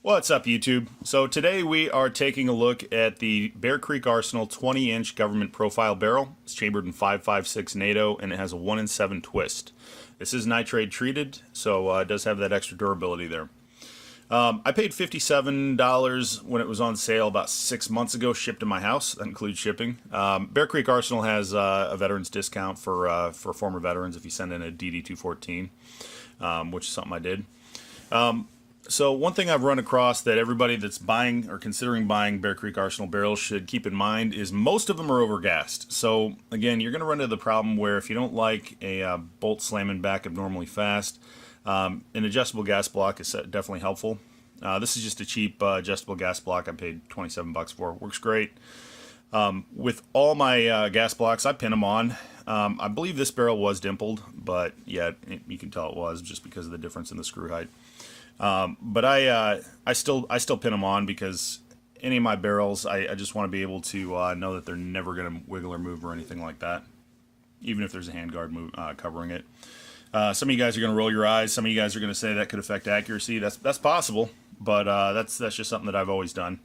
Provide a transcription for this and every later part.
What's up, YouTube? So today we are taking a look at the Bear Creek Arsenal 20-inch government profile barrel. It's chambered in 5.56 NATO and it has a 1 in 7 twist. This is nitride treated, so it does have that extra durability there. I paid $57 when it was on sale about 6 months ago, shipped to my house. That includes shipping. Bear Creek Arsenal has a veterans discount for former veterans if you send in a DD-214, which is something I did. So one thing I've run across that everybody that's buying or considering buying Bear Creek Arsenal barrels should keep in mind is most of them are overgassed. So again, you're going to run into the problem where if you don't like a bolt slamming back abnormally fast, an adjustable gas block is definitely helpful. This is just a cheap adjustable gas block I paid 27 bucks for. Works great. With all my gas blocks, I pin them on. I believe this barrel was dimpled, but yeah, you can tell it was just because of the difference in the screw height. But I still pin them on because any of my barrels, I just want to be able to know that they're never going to wiggle or move or anything like that, even if there's a handguard covering it. Some of you guys are going to roll your eyes. Some of you guys are going to say that could affect accuracy. That's possible, but that's just something that I've always done.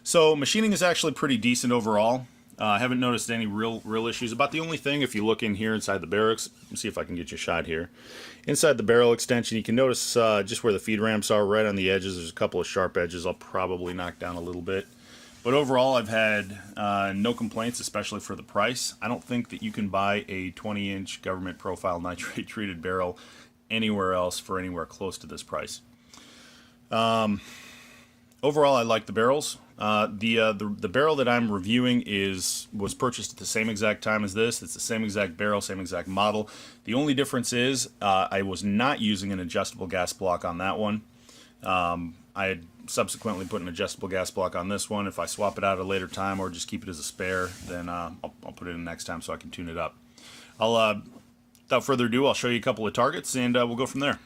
So machining is actually pretty decent overall. I haven't noticed any real issues. About the only thing, if you look in here inside the barrel, see if I can get you a shot here. Inside the barrel extension, you can notice just where the feed ramps are, right on the edges. There's a couple of sharp edges I'll probably knock down a little bit. But overall, I've had no complaints, especially for the price. I don't think that you can buy a 20-inch government profile nitrate treated barrel anywhere else for anywhere close to this price. Overall, I like the barrels. The barrel that I'm reviewing was purchased at the same exact time as this. It's the same exact barrel, same exact model. The only difference is I was not using an adjustable gas block on that one. I had subsequently put an adjustable gas block on this one. If I swap it out at a later time or just keep it as a spare, then I'll put it in next time so I can tune it up. Without further ado, I'll show you a couple of targets and we'll go from there.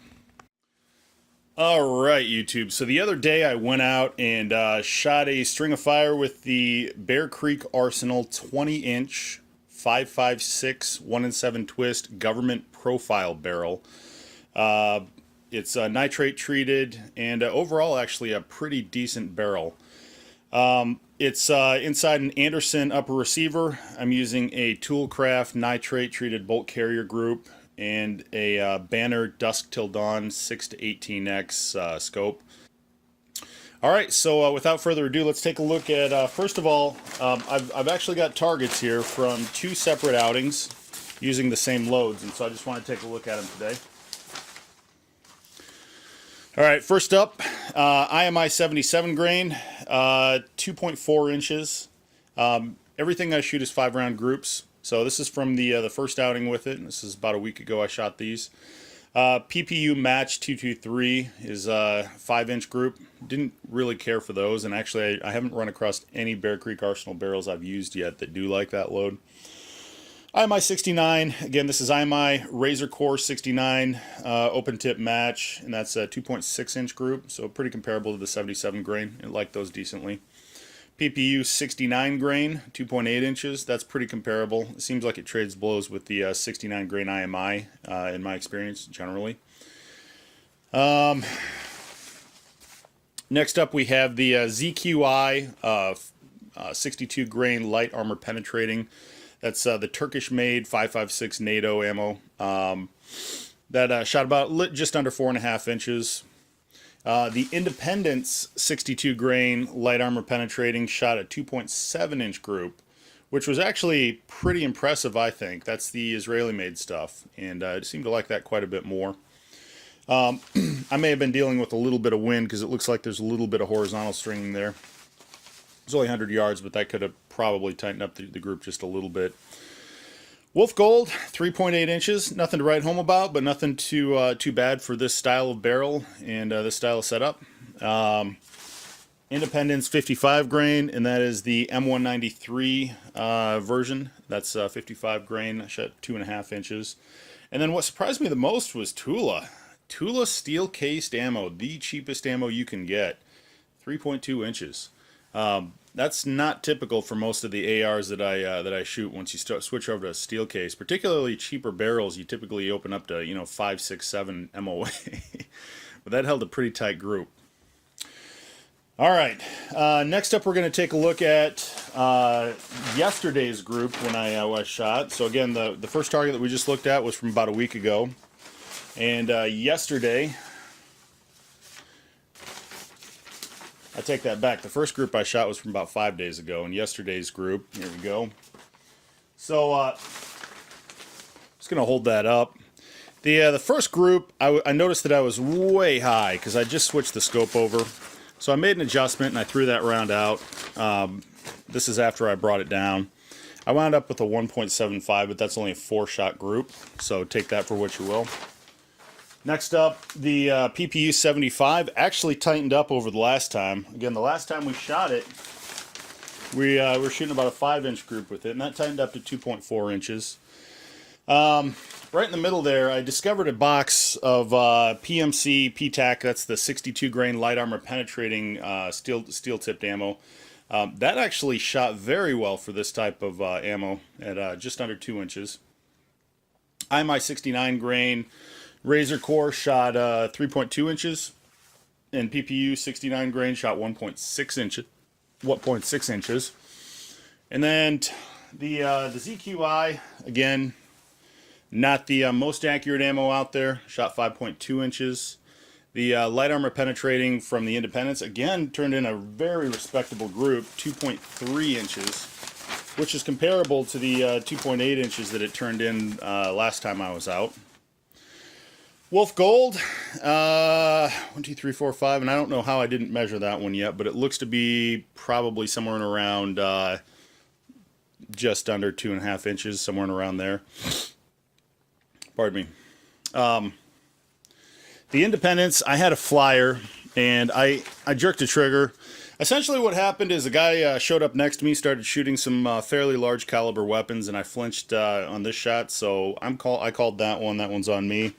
Alright, YouTube, so the other day I went out and shot a string of fire with the Bear Creek Arsenal 20-inch 5.56 1 in 7 twist government profile barrel. It's nitrate treated and overall actually a pretty decent barrel. It's inside an Anderson upper receiver. I'm using a Toolcraft nitrate treated bolt carrier group and a Banner Dusk Till Dawn 6 to 18x scope. Alright, so without further ado, let's take a look at, first of all, I've actually got targets here from 2 separate outings using the same loads, and so I just want to take a look at them today. Alright, first up, IMI 77 grain, 2.4 inches. Everything I shoot is 5-round groups. So this is from the first outing with it. This is about a week ago I shot these. PPU Match 223 is a 5-inch group. Didn't really care for those, and actually I haven't run across any Bear Creek Arsenal barrels I've used yet that do like that load. IMI 69, again this is IMI Razorcore 69 open tip match, and that's a 2.6-inch group, so pretty comparable to the 77 grain. I like those decently. PPU 69 grain, 2.8 inches. That's pretty comparable. It seems like it trades blows with the 69 grain IMI in my experience, generally. Next up, we have the ZQI 62 grain light armor penetrating. That's the Turkish-made 5.56 NATO ammo. That shot about just under 4.5 inches. The Independence 62 grain light armor penetrating shot a 2.7-inch group, which was actually pretty impressive, I think. That's the Israeli-made stuff, and I seem to like that quite a bit more. I may have been dealing with a little bit of wind because it looks like there's a little bit of horizontal stringing there. It's only 100 yards, but that could have probably tightened up the group just a little bit. Wolf Gold, 3.8 inches. Nothing to write home about, but nothing too bad for this style of barrel and this style of setup. Independence 55 grain, and that is the M193 version. That's 55 grain, shot 2.5 inches. And then what surprised me the most was Tula. Tula steel cased ammo, the cheapest ammo you can get. 3.2 inches. That's not typical for most of the ARs that I shoot. Once you switch over to a steel case, particularly cheaper barrels, you typically open up to 5, 6, 7 MOA. But that held a pretty tight group. All right, next up we're going to take a look at yesterday's group when I was shot. So again, the first target that we just looked at was from about a week ago. And yesterday, I take that back. The first group I shot was from about 5 days ago. And yesterday's group, here we go. So just going to hold that up. The first group, I noticed that I was way high because I just switched the scope over. So I made an adjustment and I threw that round out. This is after I brought it down. I wound up with a 1.75, but that's only a 4-shot group. So take that for what you will. Next up, the PPU 75 actually tightened up over the last time. Again, the last time we shot it, we were shooting about a 5-inch group with it, and that tightened up to 2.4 inches. Right in the middle there, I discovered a box of PMC PTAC. That's the 62 grain light armor penetrating steel tipped ammo. That actually shot very well for this type of ammo at just under 2 inches. IMI 69 grain Razorcore shot 3.2 inches, and PPU 69 grain shot 1.6 inches. 1.6 inches, and then the ZQI, again, not the most accurate ammo out there, shot 5.2 inches. The light armor penetrating from the Independence, again, turned in a very respectable group, 2.3 inches, which is comparable to the 2.8 inches that it turned in last time I was out. Wolf Gold, 1, 2, 3, 4, 5, and I don't know how I didn't measure that one yet, but it looks to be probably somewhere in around just under 2.5 inches, somewhere in around there. Pardon me. The Independence, I had a flyer, and I jerked a trigger. Essentially what happened is a guy showed up next to me, started shooting some fairly large caliber weapons, and I flinched on this shot, so I called that one. That one's on me.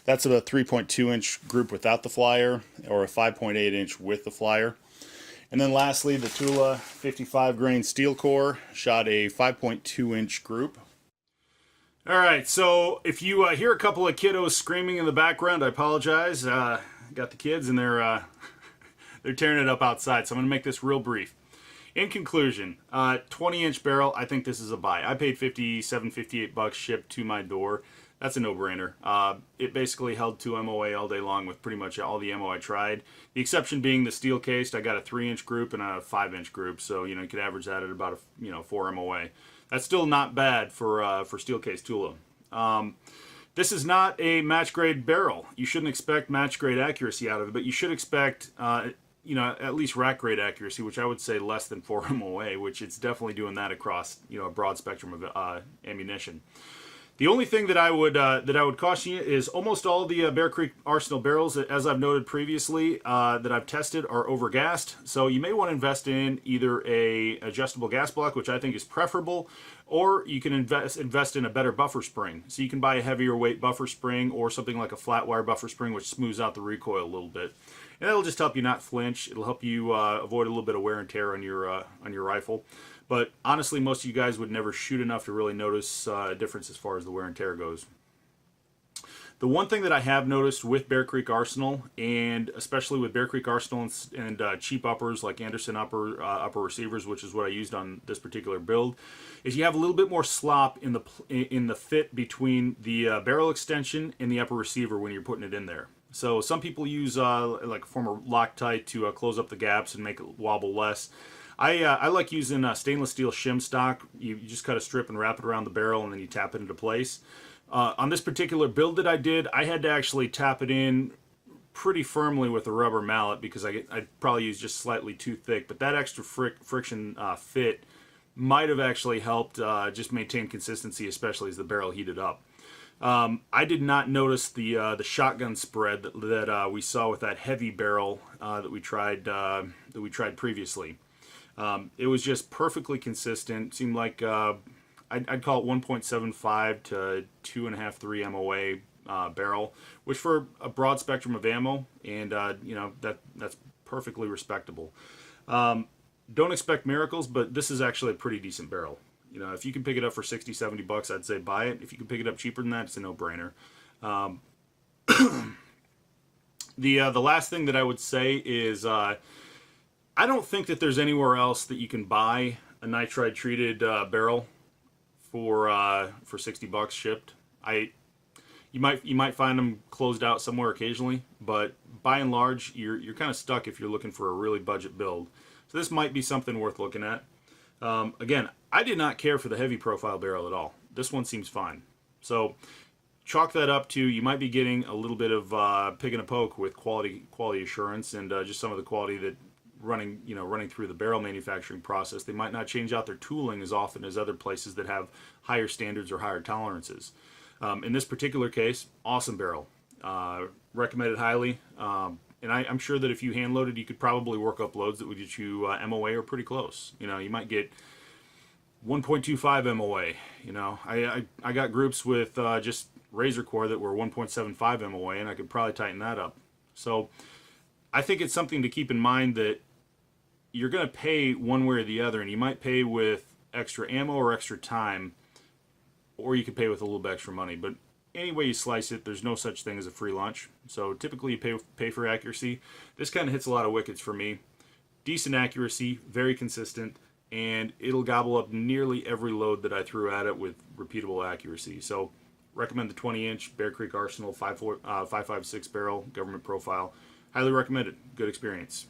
That's a 3.2 inch group without the flyer, or a 5.8 inch with the flyer. And then lastly, the Tula 55 grain steel core shot a 5.2 inch group. All right, so if you hear a couple of kiddos screaming in the background, I apologize. Got the kids and they're tearing it up outside, so I'm going to make this real brief. In conclusion, 20-inch barrel, I think this is a buy. I paid $57, $58 shipped to my door. That's a no-brainer. It basically held 2 MOA all day long with pretty much all the ammo I tried. The exception being the steel cased. I got a 3-inch group and a 5-inch group, so you could average that at about 4 MOA. That's still not bad for steel case Tula. This is not a match grade barrel. You shouldn't expect match grade accuracy out of it, but you should expect at least rack grade accuracy, which I would say less than 4 MOA, which it's definitely doing that across a broad spectrum of ammunition. The only thing that I would caution you is almost all the Bear Creek Arsenal barrels, as I've noted previously, that I've tested are overgassed. So you may want to invest in either a adjustable gas block, which I think is preferable, or you can invest in a better buffer spring. So you can buy a heavier weight buffer spring or something like a flat wire buffer spring, which smooths out the recoil a little bit. And that'll just help you not flinch. It'll help you avoid a little bit of wear and tear on your rifle. But honestly, most of you guys would never shoot enough to really notice a difference as far as the wear and tear goes. The one thing that I have noticed with Bear Creek Arsenal, and especially with Bear Creek Arsenal and cheap uppers like Anderson upper receivers, which is what I used on this particular build, is you have a little bit more slop in the fit between the barrel extension and the upper receiver when you're putting it in there. So some people use like a form of Loctite to close up the gaps and make it wobble less. I like using stainless steel shim stock. You just cut a strip and wrap it around the barrel, and then you tap it into place. On this particular build that I did, I had to actually tap it in pretty firmly with a rubber mallet because I probably used just slightly too thick. But that extra friction fit might have actually helped just maintain consistency, especially as the barrel heated up. I did not notice the shotgun spread that we saw with that heavy barrel that we tried previously. It was just perfectly consistent. Seemed like I'd call it 1.75 to 2.5, 3 MOA barrel, which for a broad spectrum of ammo, and that's perfectly respectable. Don't expect miracles, but this is actually a pretty decent barrel. If you can pick it up for $60, $70, I'd say buy it. If you can pick it up cheaper than that, it's a no-brainer. The last thing that I would say is I don't think that there's anywhere else that you can buy a nitride treated barrel for $60 shipped. You might find them closed out somewhere occasionally, but by and large, you're kind of stuck if you're looking for a really budget build. So this might be something worth looking at. Again, I did not care for the heavy profile barrel at all. This one seems fine. So chalk that up to, you might be getting a little bit of pick and a poke with quality assurance and just some of the quality that running through the barrel manufacturing process. They might not change out their tooling as often as other places that have higher standards or higher tolerances. In this particular case, awesome barrel. Recommended highly. And I'm sure that if you hand loaded, you could probably work up loads that would get you MOA or pretty close. You might get 1.25 MOA. I got groups with just Razorcore that were 1.75 MOA, and I could probably tighten that up. So I think it's something to keep in mind that you're going to pay one way or the other, and you might pay with extra ammo or extra time, or you could pay with a little bit extra money. But any way you slice it, there's no such thing as a free lunch. So typically you pay for accuracy. This kind of hits a lot of wickets for me. Decent accuracy, very consistent, and it'll gobble up nearly every load that I threw at it with repeatable accuracy. So recommend the 20-inch Bear Creek Arsenal 5.56 barrel government profile. Highly recommended. Good experience.